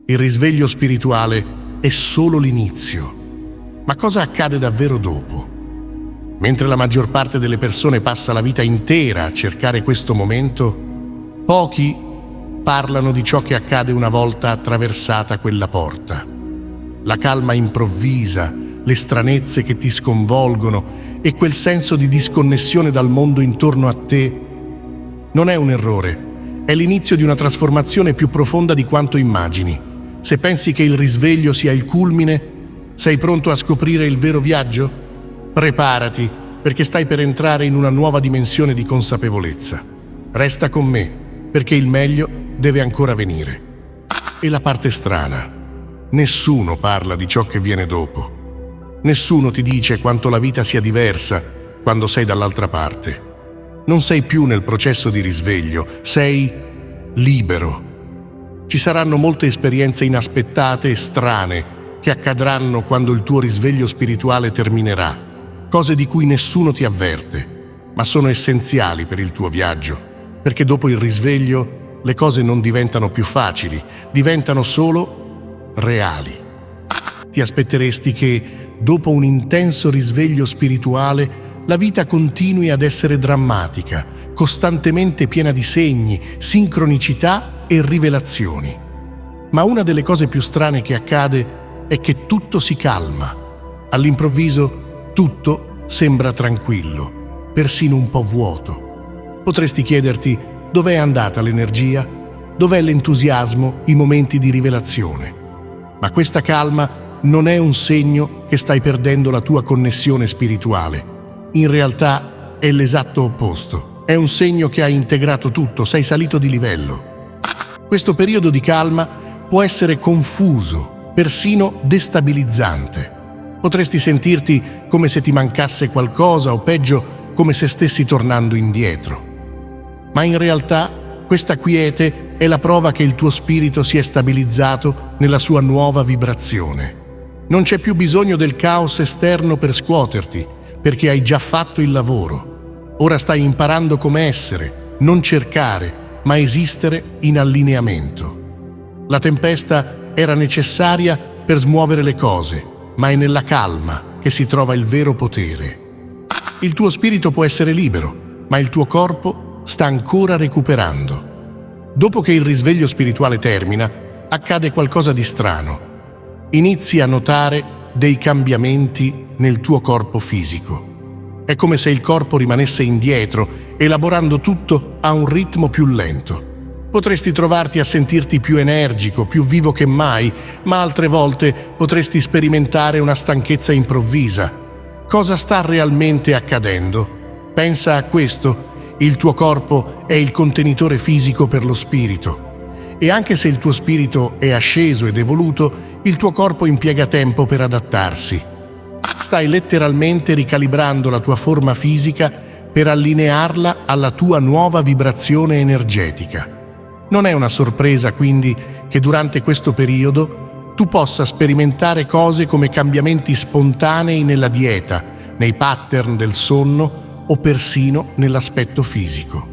Il risveglio spirituale è solo l'inizio. Ma cosa accade davvero dopo? Mentre la maggior parte delle persone passa la vita intera a cercare questo momento, pochi parlano di ciò che accade una volta attraversata quella porta. La calma improvvisa, le stranezze che ti sconvolgono e quel senso di disconnessione dal mondo intorno a te non è un errore, è l'inizio di una trasformazione più profonda di quanto immagini. Se pensi che il risveglio sia il culmine, sei pronto a scoprire il vero viaggio? Preparati, perché stai per entrare in una nuova dimensione di consapevolezza. Resta con me, perché il meglio deve ancora venire. E la parte strana: nessuno parla di ciò che viene dopo. Nessuno ti dice quanto la vita sia diversa quando sei dall'altra parte. Non sei più nel processo di risveglio, sei libero. Ci saranno molte esperienze inaspettate e strane che accadranno quando il tuo risveglio spirituale terminerà, cose di cui nessuno ti avverte, ma sono essenziali per il tuo viaggio, perché dopo il risveglio le cose non diventano più facili, diventano solo reali. Ti aspetteresti che, dopo un intenso risveglio spirituale, la vita continui ad essere drammatica, costantemente piena di segni, sincronicità e rivelazioni. Ma una delle cose più strane che accade è che tutto si calma. All'improvviso tutto sembra tranquillo, persino un po' vuoto. Potresti chiederti: dov'è andata l'energia? Dov'è l'entusiasmo, i momenti di rivelazione? Ma questa calma non è un segno che stai perdendo la tua connessione spirituale. In realtà è l'esatto opposto. È un segno che hai integrato tutto, sei salito di livello. Questo periodo di calma può essere confuso, persino destabilizzante. Potresti sentirti come se ti mancasse qualcosa o peggio, come se stessi tornando indietro. Ma in realtà questa quiete è la prova che il tuo spirito si è stabilizzato nella sua nuova vibrazione. Non c'è più bisogno del caos esterno per scuoterti, perché hai già fatto il lavoro. Ora stai imparando come essere, non cercare, ma esistere in allineamento. La tempesta era necessaria per smuovere le cose, ma è nella calma che si trova il vero potere. Il tuo spirito può essere libero, ma il tuo corpo sta ancora recuperando. Dopo che il risveglio spirituale termina, accade qualcosa di strano. Inizi a notare dei cambiamenti nel tuo corpo fisico. È come se il corpo rimanesse indietro, elaborando tutto a un ritmo più lento. Potresti trovarti a sentirti più energico, più vivo che mai, ma altre volte potresti sperimentare una stanchezza improvvisa. Cosa sta realmente accadendo? Pensa a questo: il tuo corpo è il contenitore fisico per lo spirito. E anche se il tuo spirito è asceso ed evoluto, il tuo corpo impiega tempo per adattarsi. Stai letteralmente ricalibrando la tua forma fisica per allinearla alla tua nuova vibrazione energetica. Non è una sorpresa, quindi, che durante questo periodo tu possa sperimentare cose come cambiamenti spontanei nella dieta, nei pattern del sonno o persino nell'aspetto fisico.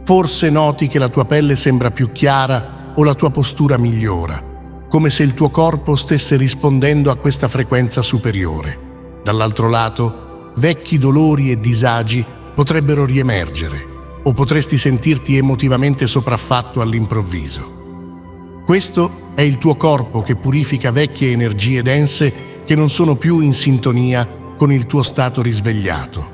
Forse noti che la tua pelle sembra più chiara o la tua postura migliora, come se il tuo corpo stesse rispondendo a questa frequenza superiore. Dall'altro lato, vecchi dolori e disagi potrebbero riemergere, o potresti sentirti emotivamente sopraffatto all'improvviso. Questo è il tuo corpo che purifica vecchie energie dense che non sono più in sintonia con il tuo stato risvegliato.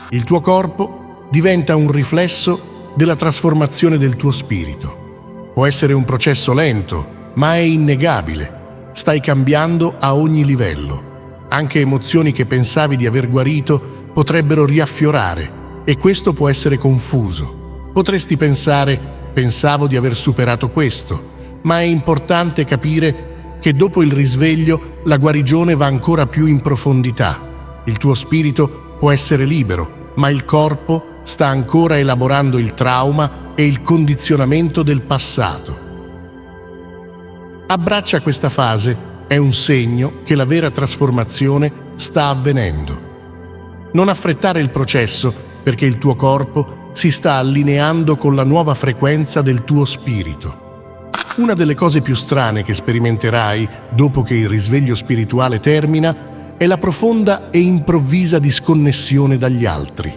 Il tuo corpo diventa un riflesso della trasformazione del tuo spirito. Può essere un processo lento, ma è innegabile. Stai cambiando a ogni livello. Anche emozioni che pensavi di aver guarito potrebbero riaffiorare, e questo può essere confuso. Potresti pensare: pensavo di aver superato questo, ma è importante capire che dopo il risveglio la guarigione va ancora più in profondità. Il tuo spirito può essere libero, ma il corpo sta ancora elaborando il trauma e il condizionamento del passato. Abbraccia questa fase, è un segno che la vera trasformazione sta avvenendo. Non affrettare il processo, perché il tuo corpo si sta allineando con la nuova frequenza del tuo spirito. Una delle cose più strane che sperimenterai dopo che il risveglio spirituale termina è la profonda e improvvisa disconnessione dagli altri.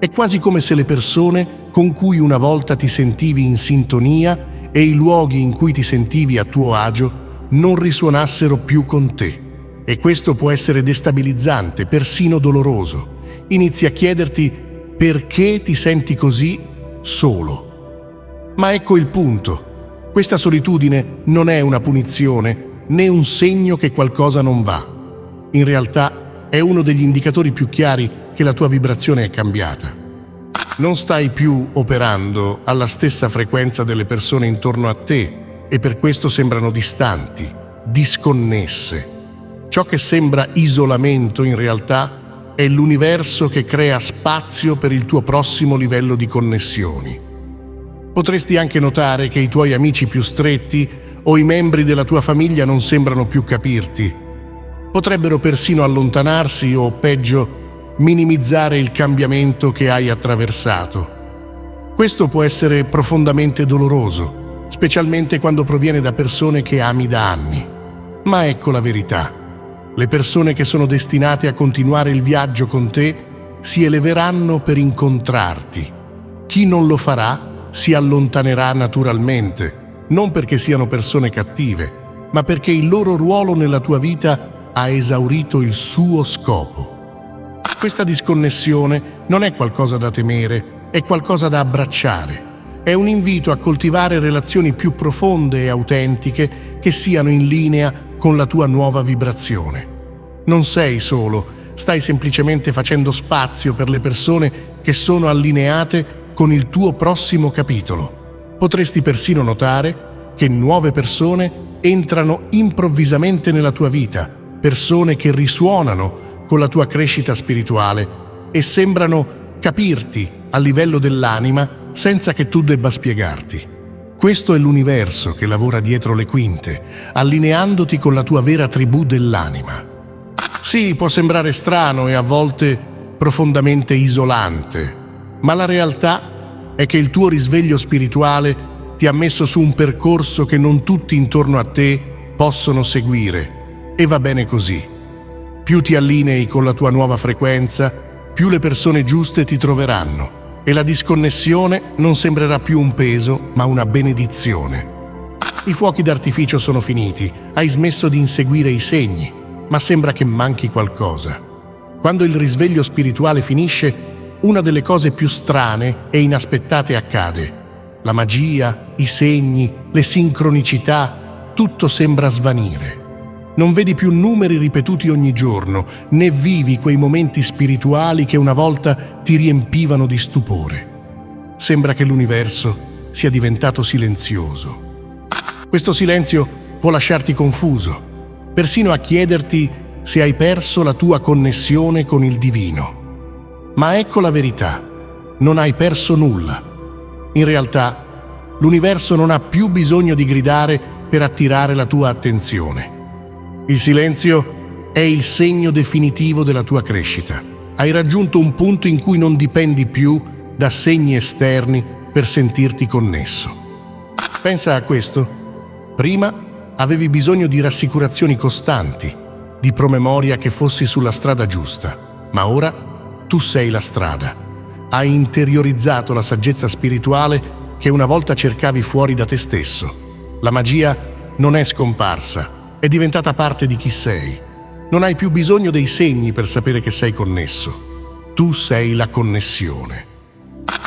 È quasi come se le persone con cui una volta ti sentivi in sintonia e i luoghi in cui ti sentivi a tuo agio non risuonassero più con te. E questo può essere destabilizzante, persino doloroso. Inizi a chiederti perché ti senti così solo. Ma ecco il punto. Questa solitudine non è una punizione né un segno che qualcosa non va. In realtà è uno degli indicatori più chiari che la tua vibrazione è cambiata. Non stai più operando alla stessa frequenza delle persone intorno a te e per questo sembrano distanti, disconnesse. Ciò che sembra isolamento in realtà è l'universo che crea spazio per il tuo prossimo livello di connessioni. Potresti anche notare che i tuoi amici più stretti o i membri della tua famiglia non sembrano più capirti. Potrebbero persino allontanarsi o, peggio, minimizzare il cambiamento che hai attraversato. Questo può essere profondamente doloroso, specialmente quando proviene da persone che ami da anni. Ma ecco la verità. Le persone che sono destinate a continuare il viaggio con te si eleveranno per incontrarti. Chi non lo farà si allontanerà naturalmente, non perché siano persone cattive, ma perché il loro ruolo nella tua vita ha esaurito il suo scopo. Questa disconnessione non è qualcosa da temere, è qualcosa da abbracciare. È un invito a coltivare relazioni più profonde e autentiche che siano in linea con la tua nuova vibrazione. Non sei solo, stai semplicemente facendo spazio per le persone che sono allineate con il tuo prossimo capitolo. Potresti persino notare che nuove persone entrano improvvisamente nella tua vita, persone che risuonano con la tua crescita spirituale e sembrano capirti a livello dell'anima senza che tu debba spiegarti. Questo è l'universo che lavora dietro le quinte, allineandoti con la tua vera tribù dell'anima. Sì, può sembrare strano e a volte profondamente isolante, ma la realtà è che il tuo risveglio spirituale ti ha messo su un percorso che non tutti intorno a te possono seguire, e va bene così. Più ti allinei con la tua nuova frequenza, più le persone giuste ti troveranno e la disconnessione non sembrerà più un peso, ma una benedizione. I fuochi d'artificio sono finiti, hai smesso di inseguire i segni, ma sembra che manchi qualcosa. Quando il risveglio spirituale finisce, una delle cose più strane e inaspettate accade. La magia, i segni, le sincronicità, tutto sembra svanire. Non vedi più numeri ripetuti ogni giorno, né vivi quei momenti spirituali che una volta ti riempivano di stupore. Sembra che l'universo sia diventato silenzioso. Questo silenzio può lasciarti confuso, persino a chiederti se hai perso la tua connessione con il divino. Ma ecco la verità, non hai perso nulla. In realtà, l'universo non ha più bisogno di gridare per attirare la tua attenzione. Il silenzio è il segno definitivo della tua crescita. Hai raggiunto un punto in cui non dipendi più da segni esterni per sentirti connesso. Pensa a questo. Prima avevi bisogno di rassicurazioni costanti, di promemoria che fossi sulla strada giusta, ma ora tu sei la strada. Hai interiorizzato la saggezza spirituale che una volta cercavi fuori da te stesso. La magia non è scomparsa, è diventata parte di chi sei. Non hai più bisogno dei segni per sapere che sei connesso. Tu sei la connessione.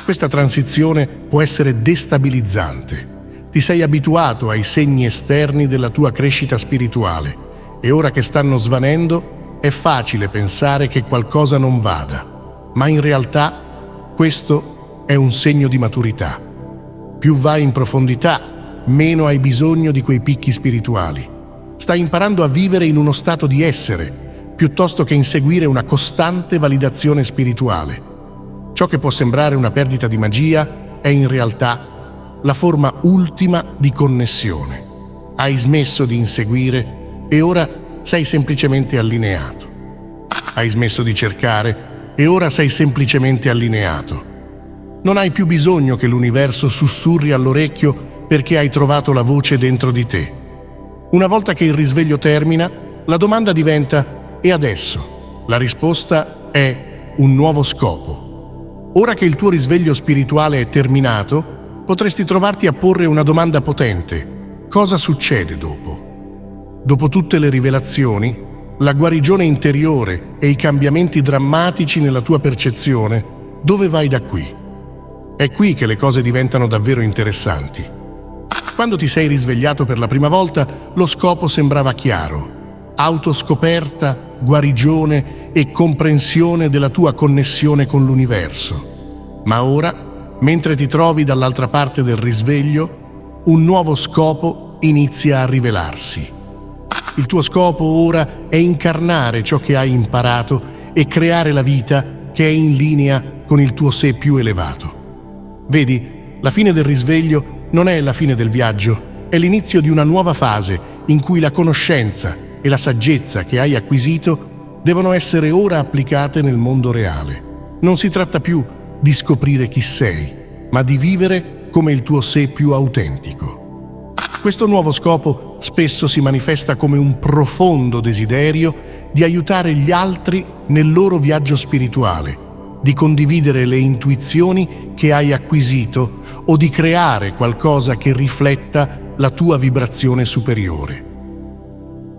Questa transizione può essere destabilizzante. Ti sei abituato ai segni esterni della tua crescita spirituale e ora che stanno svanendo è facile pensare che qualcosa non vada. Ma in realtà questo è un segno di maturità. Più vai in profondità, meno hai bisogno di quei picchi spirituali. Stai imparando a vivere in uno stato di essere, piuttosto che inseguire una costante validazione spirituale. Ciò che può sembrare una perdita di magia è in realtà la forma ultima di connessione. Hai smesso di inseguire e ora sei semplicemente allineato. Hai smesso di cercare e ora sei semplicemente allineato. Non hai più bisogno che l'universo sussurri all'orecchio perché hai trovato la voce dentro di te. Una volta che il risveglio termina, la domanda diventa: e adesso? La risposta è un nuovo scopo. Ora che il tuo risveglio spirituale è terminato, potresti trovarti a porre una domanda potente: cosa succede dopo? Dopo tutte le rivelazioni, la guarigione interiore e i cambiamenti drammatici nella tua percezione, dove vai da qui? È qui che le cose diventano davvero interessanti. Quando ti sei risvegliato per la prima volta, lo scopo sembrava chiaro: autoscoperta, guarigione e comprensione della tua connessione con l'universo. Ma ora, mentre ti trovi dall'altra parte del risveglio, un nuovo scopo inizia a rivelarsi. Il tuo scopo ora è incarnare ciò che hai imparato e creare la vita che è in linea con il tuo sé più elevato. Vedi, la fine del risveglio non è la fine del viaggio, è l'inizio di una nuova fase in cui la conoscenza e la saggezza che hai acquisito devono essere ora applicate nel mondo reale. Non si tratta più di scoprire chi sei, ma di vivere come il tuo sé più autentico. Questo nuovo scopo spesso si manifesta come un profondo desiderio di aiutare gli altri nel loro viaggio spirituale, di condividere le intuizioni che hai acquisito o di creare qualcosa che rifletta la tua vibrazione superiore.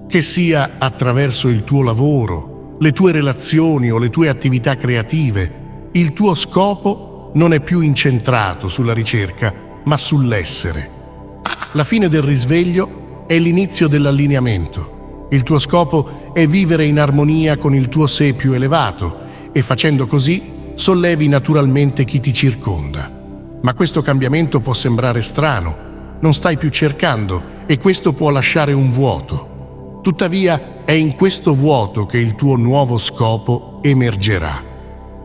Che sia attraverso il tuo lavoro, le tue relazioni o le tue attività creative, il tuo scopo non è più incentrato sulla ricerca, ma sull'essere. La fine del risveglio è l'inizio dell'allineamento. Il tuo scopo è vivere in armonia con il tuo sé più elevato e facendo così sollevi naturalmente chi ti circonda. Ma questo cambiamento può sembrare strano, non stai più cercando e questo può lasciare un vuoto. Tuttavia è in questo vuoto che il tuo nuovo scopo emergerà.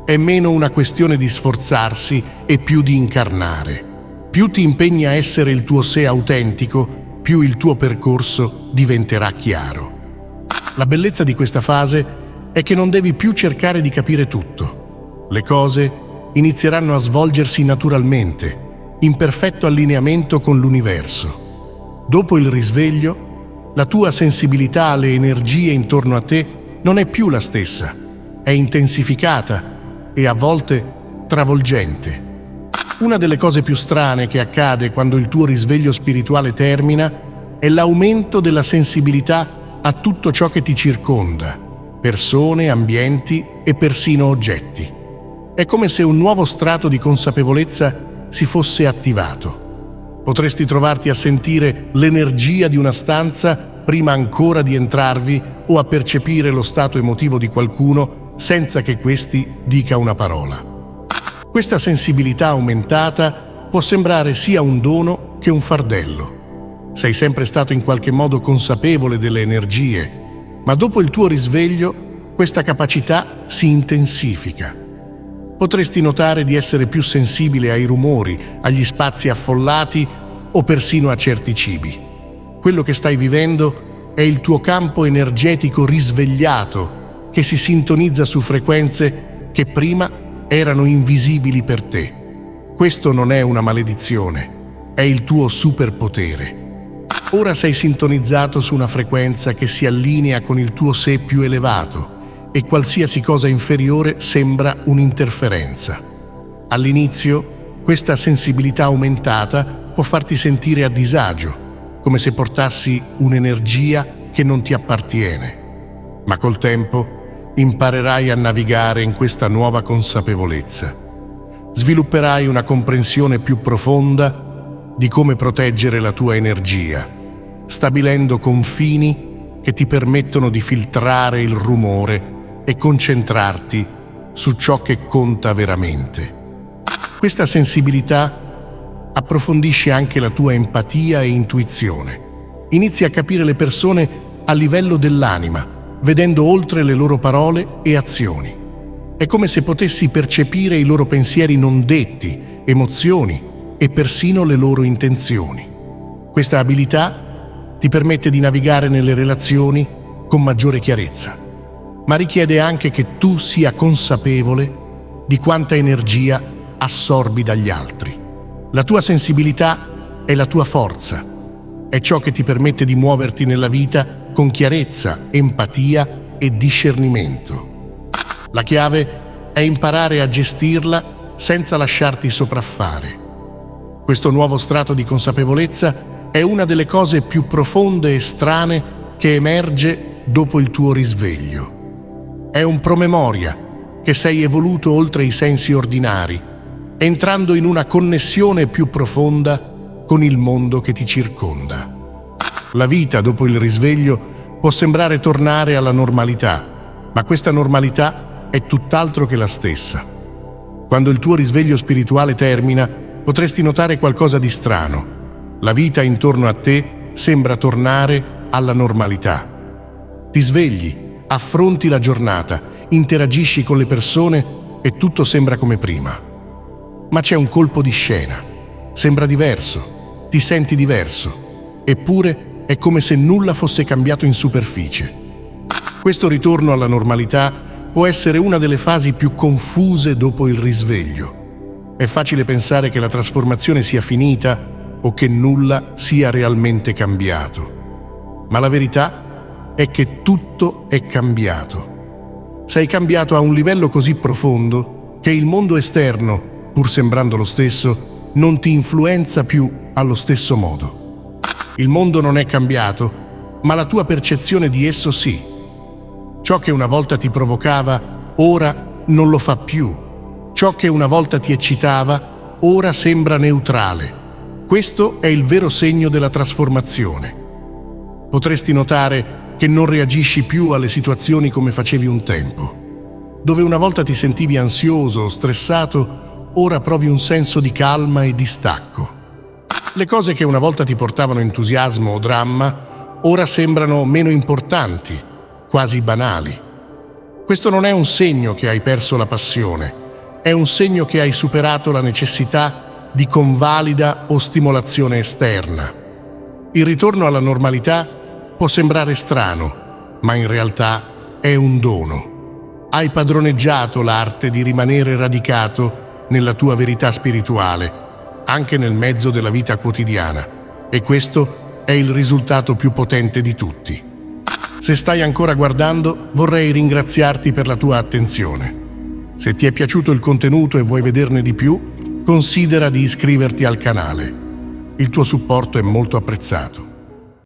È meno una questione di sforzarsi e più di incarnare. Più ti impegni a essere il tuo sé autentico, più il tuo percorso diventerà chiaro. La bellezza di questa fase è che non devi più cercare di capire tutto. Le cose inizieranno a svolgersi naturalmente, in perfetto allineamento con l'universo. Dopo il risveglio, la tua sensibilità alle energie intorno a te non è più la stessa, è intensificata e a volte travolgente. Una delle cose più strane che accade quando il tuo risveglio spirituale termina è l'aumento della sensibilità a tutto ciò che ti circonda, persone, ambienti e persino oggetti. È come se un nuovo strato di consapevolezza si fosse attivato. Potresti trovarti a sentire l'energia di una stanza prima ancora di entrarvi o a percepire lo stato emotivo di qualcuno senza che questi dica una parola. Questa sensibilità aumentata può sembrare sia un dono che un fardello. Sei sempre stato in qualche modo consapevole delle energie, ma dopo il tuo risveglio questa capacità si intensifica. Potresti notare di essere più sensibile ai rumori, agli spazi affollati o persino a certi cibi. Quello che stai vivendo è il tuo campo energetico risvegliato che si sintonizza su frequenze che prima erano invisibili per te. Questo non è una maledizione, è il tuo superpotere. Ora sei sintonizzato su una frequenza che si allinea con il tuo sé più elevato e qualsiasi cosa inferiore sembra un'interferenza. All'inizio, questa sensibilità aumentata può farti sentire a disagio, come se portassi un'energia che non ti appartiene. Ma col tempo imparerai a navigare in questa nuova consapevolezza. Svilupperai una comprensione più profonda di come proteggere la tua energia, stabilendo confini che ti permettono di filtrare il rumore e concentrarti su ciò che conta veramente. Questa sensibilità approfondisce anche la tua empatia e intuizione. Inizi a capire le persone a livello dell'anima, vedendo oltre le loro parole e azioni. È come se potessi percepire i loro pensieri non detti, emozioni e persino le loro intenzioni. Questa abilità ti permette di navigare nelle relazioni con maggiore chiarezza, ma richiede anche che tu sia consapevole di quanta energia assorbi dagli altri. La tua sensibilità è la tua forza, è ciò che ti permette di muoverti nella vita con chiarezza, empatia e discernimento. La chiave è imparare a gestirla senza lasciarti sopraffare. Questo nuovo strato di consapevolezza è una delle cose più profonde e strane che emerge dopo il tuo risveglio. È un promemoria che sei evoluto oltre i sensi ordinari, entrando in una connessione più profonda con il mondo che ti circonda. La vita dopo il risveglio può sembrare tornare alla normalità, ma questa normalità è tutt'altro che la stessa. Quando il tuo risveglio spirituale termina, potresti notare qualcosa di strano. La vita intorno a te sembra tornare alla normalità. Ti svegli, affronti la giornata, interagisci con le persone e tutto sembra come prima. Ma c'è un colpo di scena. Sembra diverso, ti senti diverso, eppure è come se nulla fosse cambiato in superficie. Questo ritorno alla normalità può essere una delle fasi più confuse dopo il risveglio. È facile pensare che la trasformazione sia finita o che nulla sia realmente cambiato. Ma la verità è che tutto è cambiato. Sei cambiato a un livello così profondo che il mondo esterno, pur sembrando lo stesso, non ti influenza più allo stesso modo. Il mondo non è cambiato, ma la tua percezione di esso sì. Ciò che una volta ti provocava, ora non lo fa più. Ciò che una volta ti eccitava, ora sembra neutrale. Questo è il vero segno della trasformazione. Potresti notare che non reagisci più alle situazioni come facevi un tempo. Dove una volta ti sentivi ansioso o stressato, ora provi un senso di calma e distacco. Le cose che una volta ti portavano entusiasmo o dramma, ora sembrano meno importanti, quasi banali. Questo non è un segno che hai perso la passione, è un segno che hai superato la necessità di convalida o stimolazione esterna. Il ritorno alla normalità può sembrare strano, ma in realtà è un dono. Hai padroneggiato l'arte di rimanere radicato nella tua verità spirituale, anche nel mezzo della vita quotidiana, e questo è il risultato più potente di tutti. Se stai ancora guardando, vorrei ringraziarti per la tua attenzione. Se ti è piaciuto il contenuto e vuoi vederne di più, considera di iscriverti al canale. Il tuo supporto è molto apprezzato.